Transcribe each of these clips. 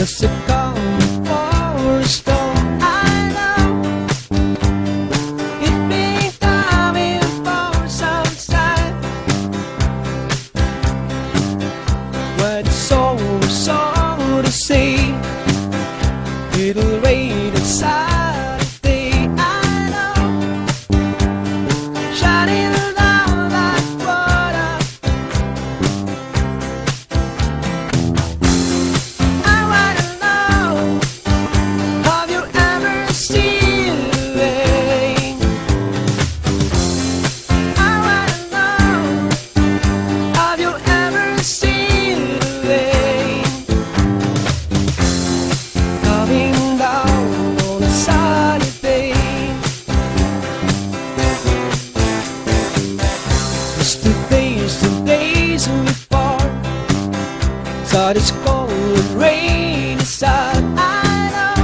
Does it come before a storm? I know it's been coming for some time. When it's so to say, it'll rain inside the day. I know, shining down like water. I wanna know, have you ever seen the rain? I wanna know, have you ever seen the rain coming down on a sunny day? It's the days before, so it's cold and rain inside. I know,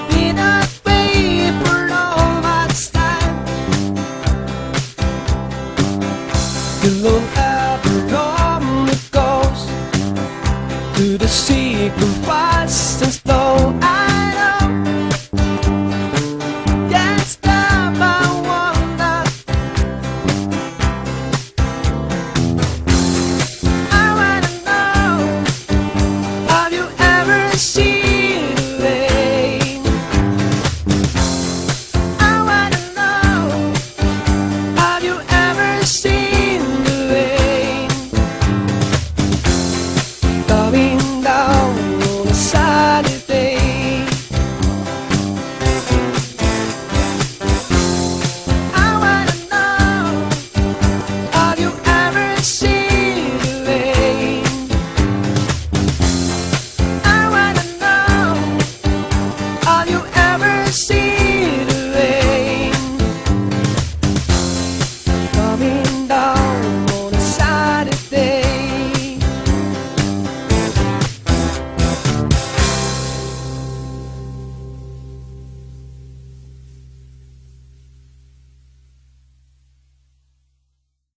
been that way for all much time. You don't ever come close to the secret fast and